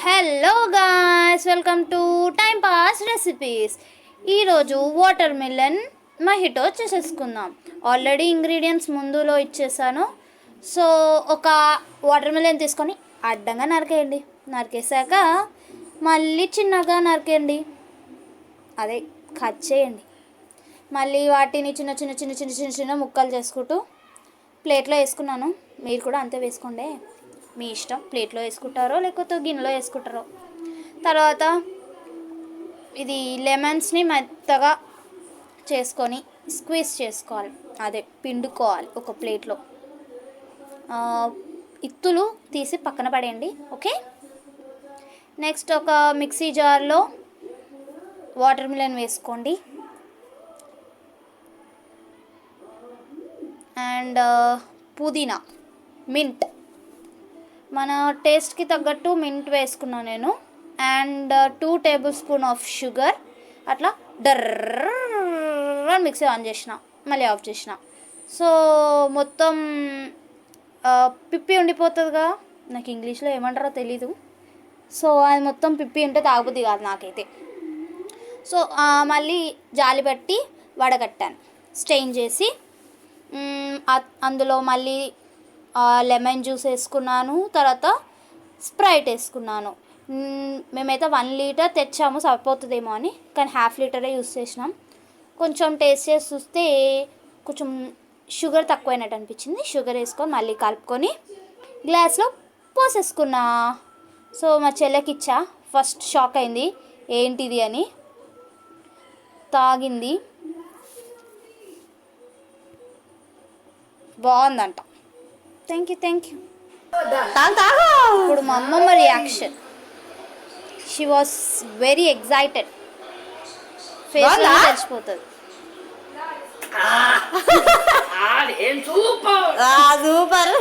Hello guys, welcome to time pass recipes. ఈరోజు water melon మహిటో చేసేసుకుందాం. Already ingredients ముందులో ఇచ్చేసాను. సో ఒక వాటర్ మిలన్ తీసుకొని అడ్డంగా నరికేయండి. నరికేసాక మళ్ళీ చిన్నగా నరికేయండి, అదే కట్ చేయండి. మళ్ళీ వాటిని చిన్న చిన్న చిన్న చిన్న చిన్న చిన్న ముక్కలు చేసుకుంటూ ప్లేట్లో వేసుకున్నాను. మీరు కూడా అంతే వేసుకోండి, మీ ఇష్టం. ప్లేట్లో వేసుకుంటారో లేకపోతే గిన్నెలో వేసుకుంటారో. తర్వాత ఇది లెమన్స్ని మెత్తగా చేసుకొని స్క్వీజ్ చేసుకోవాలి, అదే పిండుకోవాలి ఒక ప్లేట్లో. ఇత్తులు తీసి పక్కన పడేయండి. ఓకే, నెక్స్ట్ ఒక మిక్సీ జార్లో వాటర్ మిలన్ వేసుకోండి. అండ్ పుదీనా, మింట్, మన టేస్ట్కి తగ్గట్టు మింట్ వేసుకున్నాను నేను. And 2 table spoon of sugar. అట్లా డర్ర మిక్సీ ఆన్ చేసిన, మళ్ళీ ఆఫ్ చేసిన. సో మొత్తం పిప్పి ఉండిపోతుందిగా, నాకు ఇంగ్లీష్లో ఏమంటారో తెలీదు. సో అది మొత్తం పిప్పి ఉంటే తాగుబుద్ది కాదు నాకైతే. సో మళ్ళీ జాలి పెట్టి వడగట్టాను, స్టెయిన్ చేసి. అందులో మళ్ళీ లెమన్ జ్యూస్ వేసుకున్నాను, తర్వాత స్ప్రైట్ వేసుకున్నాను. మేమైతే 1 లీటర్ తెచ్చాము, సరిపోతుందేమో అని, కానీ ½ లీటరే యూస్ చేసినాం. కొంచెం టేస్ట్ చేసి చూస్తే కొంచెం షుగర్ తక్కువైనట్టు అనిపించింది. షుగర్ వేసుకొని మళ్ళీ కలుపుకొని గ్లాస్లో పోసేసుకున్నా. సో మా చెల్లెకి ఇచ్చా. ఫస్ట్ షాక్ అయింది, ఏంటిది అని. తాగింది, బాగుందంట. Thank you. ఇప్పుడు మా అమ్మమ్మ reaction, she was very excited. ఫేస్లో తెలిసిపోతుంది. సూపర్.